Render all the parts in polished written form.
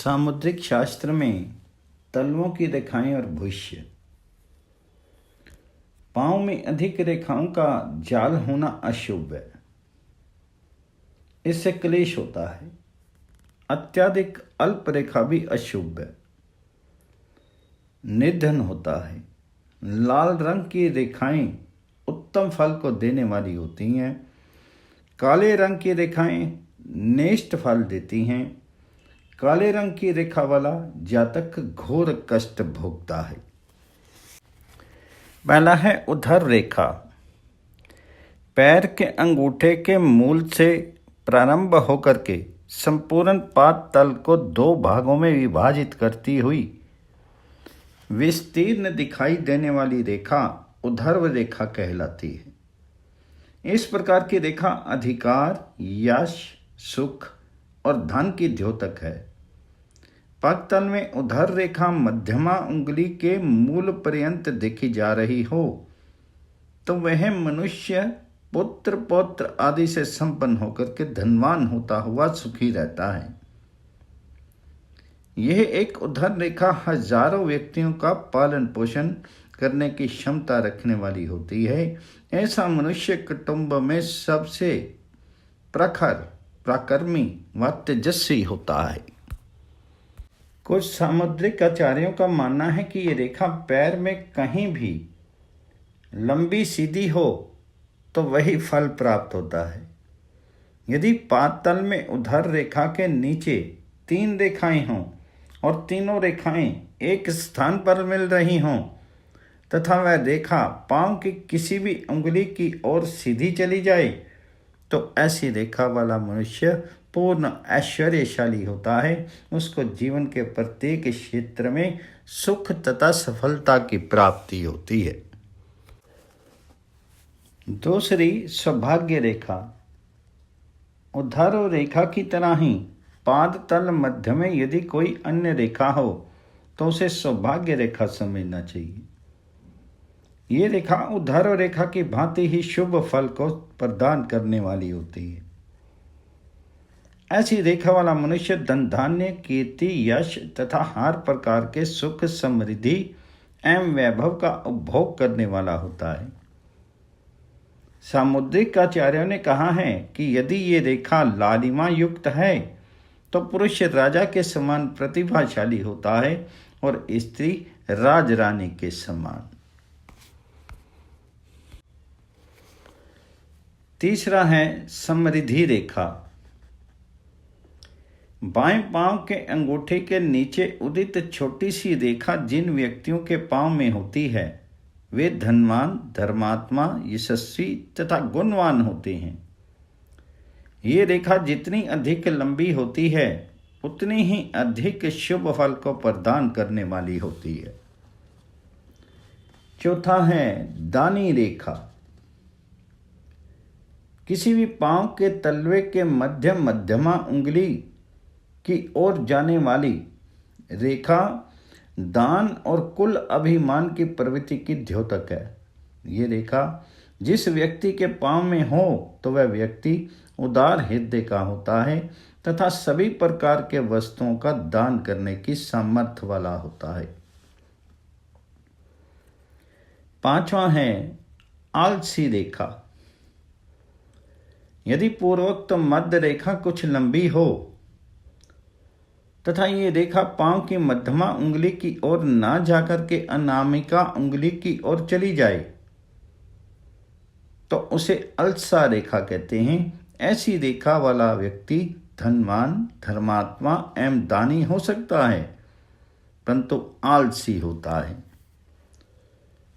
सामुद्रिक शास्त्र में तलवों की रेखाएं और भविष्य। पांव में अधिक रेखाओं का जाल होना अशुभ है, इससे क्लेश होता है। अत्यधिक अल्प रेखा भी अशुभ है, निर्धन होता है। लाल रंग की रेखाएं उत्तम फल को देने वाली होती हैं। काले रंग की रेखाएं नेष्ट फल देती हैं। काले रंग की रेखा वाला जातक घोर कष्ट भोगता है। पहला है उधर रेखा। पैर के अंगूठे के मूल से प्रारंभ होकर के संपूर्ण पाद तल को दो भागों में विभाजित करती हुई विस्तीर्ण दिखाई देने वाली रेखा उधर्व रेखा कहलाती है। इस प्रकार की रेखा अधिकार, यश, सुख और धन की द्योतक है। पादतल में उधर रेखा मध्यमा उंगली के मूल पर्यंत देखी जा रही हो तो वह मनुष्य पुत्र पौत्र आदि से संपन्न होकर के धनवान होता हुआ सुखी रहता है। यह एक उधर रेखा हजारों व्यक्तियों का पालन पोषण करने की क्षमता रखने वाली होती है। ऐसा मनुष्य कुटुंब में सबसे प्रखर, पराक्रमी व तेजस्वी होता है। कुछ सामुद्रिक आचार्यों का मानना है कि यह रेखा पैर में कहीं भी लंबी सीधी हो तो वही फल प्राप्त होता है। यदि पादतल में उधर रेखा के नीचे 3 रेखाएं हों और तीनों रेखाएं एक स्थान पर मिल रही हों तथा वह रेखा पांव की किसी भी उंगली की ओर सीधी चली जाए तो ऐसी रेखा वाला मनुष्य पूर्ण ऐश्वर्यशाली होता है। उसको जीवन के प्रत्येक क्षेत्र में सुख तथा सफलता की प्राप्ति होती है। दूसरी, सौभाग्य रेखा। उधर रेखा की तरह ही पाद तल मध्य में यदि कोई अन्य रेखा हो तो उसे सौभाग्य रेखा समझना चाहिए। ये रेखा उधर रेखा की भांति ही शुभ फल को प्रदान करने वाली होती है। ऐसी रेखा वाला मनुष्य धन धान्य, कीर्ति, यश तथा हर प्रकार के सुख, समृद्धि एवं वैभव का उपभोग करने वाला होता है। सामुद्रिक आचार्यों ने कहा है कि यदि ये रेखा लालिमा युक्त है तो पुरुष राजा के समान प्रतिभाशाली होता है और स्त्री राजरानी के समान। तीसरा है समृद्धि रेखा। बाएं पांव के अंगूठे के नीचे उदित छोटी सी रेखा जिन व्यक्तियों के पांव में होती है वे धनवान, धर्मात्मा, यशस्वी तथा गुणवान होते हैं। ये रेखा जितनी अधिक लंबी होती है उतनी ही अधिक शुभ फल को प्रदान करने वाली होती है। चौथा है दानी रेखा। किसी भी पांव के तलवे के मध्यमा उंगली की ओर जाने वाली रेखा दान और कुल अभिमान की प्रवृत्ति की द्योतक है। ये रेखा जिस व्यक्ति के पांव में हो तो वह व्यक्ति उदार हृदय का होता है तथा सभी प्रकार के वस्तुओं का दान करने की सामर्थ्य वाला होता है। पांचवा है आलसी रेखा। यदि पूर्वोक्त मध्य रेखा कुछ लंबी हो तथा ये रेखा पांव की मध्यमा उंगली की ओर ना जाकर के अनामिका उंगली की ओर चली जाए तो उसे अलसा रेखा कहते हैं। ऐसी रेखा वाला व्यक्ति धनवान, धर्मात्मा एवं दानी हो सकता है परंतु आलसी होता है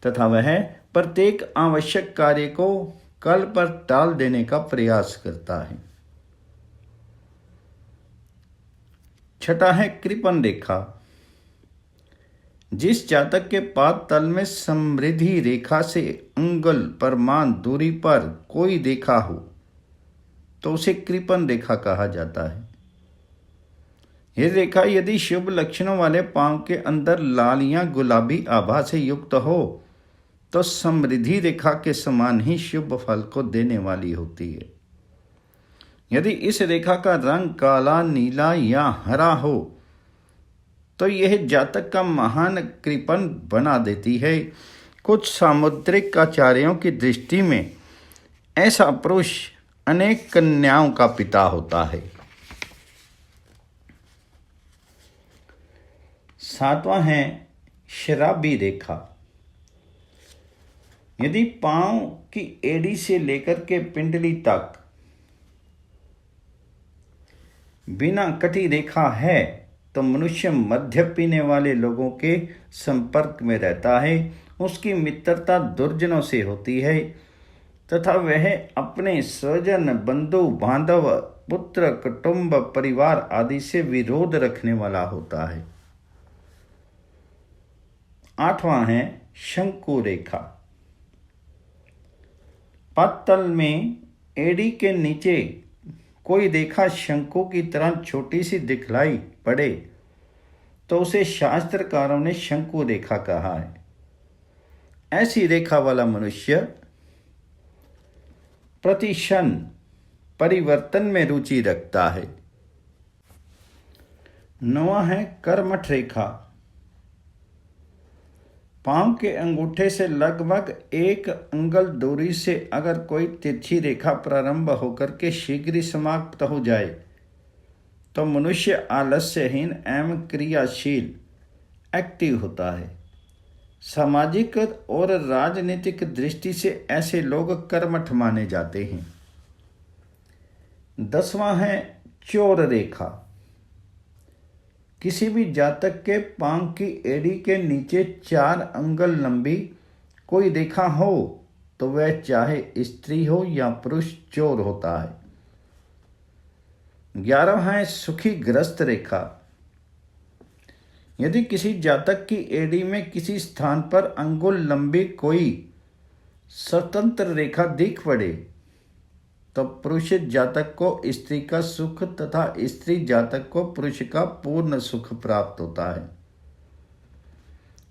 तथा वह प्रत्येक आवश्यक कार्य को कल पर टाल देने का प्रयास करता है। छठा है कृपण रेखा। जिस जातक के पाद तल में समृद्धि रेखा से अंगुल प्रमाण दूरी पर कोई रेखा हो तो उसे कृपण रेखा कहा जाता है। यह रेखा यदि शुभ लक्षणों वाले पांव के अंदर लाल या गुलाबी आभा से युक्त हो तो समृद्धि रेखा के समान ही शुभ फल को देने वाली होती है। यदि इस रेखा का रंग काला, नीला या हरा हो तो यह जातक का महान कृपण बना देती है। कुछ सामुद्रिक आचार्यों की दृष्टि में ऐसा पुरुष अनेक कन्याओं का पिता होता है। 7वां है शराबी रेखा। यदि पांव की एड़ी से लेकर के पिंडली तक बिना कटी रेखा है तो मनुष्य मद्य पीने वाले लोगों के संपर्क में रहता है। उसकी मित्रता दुर्जनों से होती है तथा वह अपने स्वजन, बंधु बांधव, पुत्र, कुटुंब, परिवार आदि से विरोध रखने वाला होता है। 8वां है शंकु रेखा। पत्तल में एड़ी के नीचे कोई रेखा शंकु की तरह छोटी सी दिखलाई पड़े तो उसे शास्त्रकारों ने शंकु रेखा कहा है। ऐसी रेखा वाला मनुष्य प्रतिक्षण परिवर्तन में रुचि रखता है। 9वां है कर्मठ रेखा। पांव के अंगूठे से लगभग 1 अंगुल दूरी से अगर कोई तिरछी रेखा प्रारंभ होकर के शीघ्र ही समाप्त हो जाए तो मनुष्य आलस्यहीन एवं क्रियाशील एक्टिव होता है। सामाजिक और राजनीतिक दृष्टि से ऐसे लोग कर्मठ माने जाते हैं। 10वां है चोर रेखा। किसी भी जातक के पांव की एड़ी के नीचे 4 अंगुल लंबी कोई रेखा हो तो वह चाहे स्त्री हो या पुरुष चोर होता है। 11वां है सुखी ग्रस्त रेखा। यदि किसी जातक की एड़ी में किसी स्थान पर अंगुल लंबी कोई स्वतंत्र रेखा दिख पड़े तो पुरुष जातक को स्त्री का सुख तथा स्त्री जातक को पुरुष का पूर्ण सुख प्राप्त होता है।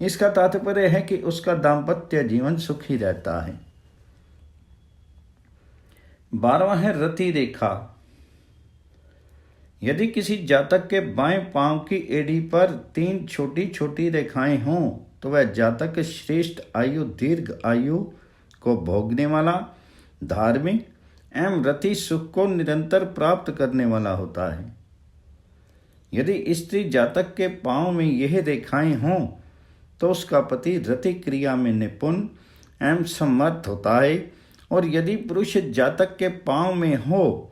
इसका तात्पर्य है कि उसका दाम्पत्य जीवन सुखी रहता है। 12वां है रति रेखा। यदि किसी जातक के बाएं पांव की एड़ी पर 3 छोटी छोटी रेखाएं हों तो वह जातक श्रेष्ठ आयु, दीर्घ आयु को भोगने वाला, धार्मिक एवं रति सुख को निरंतर प्राप्त करने वाला होता है। यदि स्त्री जातक के पांव में यह रेखाएं हों तो उसका पति रति क्रिया में निपुण एवं समर्थ होता है, और यदि पुरुष जातक के पांव में हो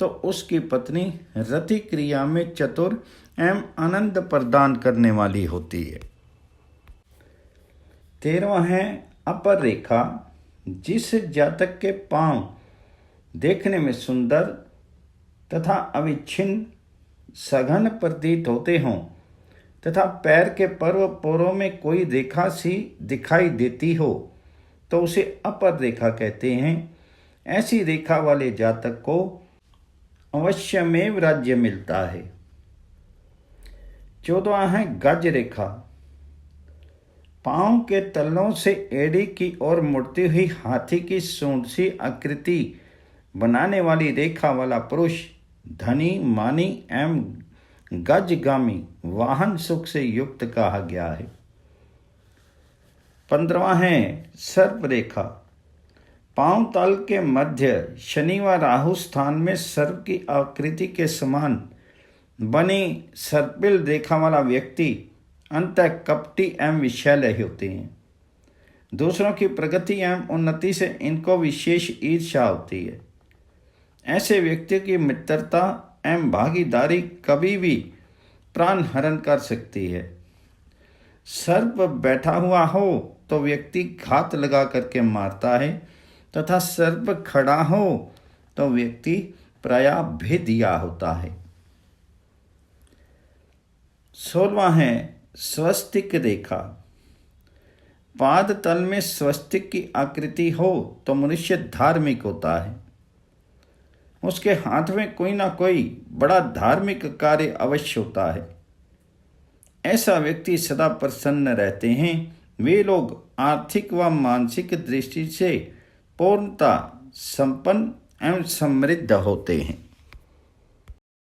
तो उसकी पत्नी रति क्रिया में चतुर एवं आनंद प्रदान करने वाली होती है। 13वां है अपर रेखा। जिस जातक के पांव देखने में सुंदर तथा अविच्छिन्न सघन प्रतीत होते हों तथा पैर के पर्व पोरों में कोई रेखा सी दिखाई देती हो तो उसे अपर रेखा कहते हैं। ऐसी रेखा वाले जातक को अवश्यमेव राज्य मिलता है। 14वां है गज रेखा। पांव के तलों से एड़ी की ओर मुड़ती हुई हाथी की सूंड सी आकृति बनाने वाली रेखा वाला पुरुष धनी, मानी एवं गजगामी वाहन सुख से युक्त कहा गया है। 15वां है सर्प रेखा। पांव तल के मध्य शनि व राहु स्थान में सर्प की आकृति के समान बनी सर्पिल रेखा वाला व्यक्ति अंतः कपटी एवं विषैले होते हैं। दूसरों की प्रगति एवं उन्नति से इनको विशेष ईर्ष्या होती है। ऐसे व्यक्ति की मित्रता एवं भागीदारी कभी भी प्राण हरण कर सकती है। सर्प बैठा हुआ हो तो व्यक्ति घात लगा करके मारता है तथा सर्प खड़ा हो तो व्यक्ति प्रायः भेदिया होता है। 16वां है स्वस्तिक रेखा। पाद तल में स्वस्तिक की आकृति हो तो मनुष्य धार्मिक होता है। उसके हाथ में कोई ना कोई बड़ा धार्मिक कार्य अवश्य होता है। ऐसा व्यक्ति सदा प्रसन्न रहते हैं। वे लोग आर्थिक व मानसिक दृष्टि से पूर्णता संपन्न एवं समृद्ध होते हैं।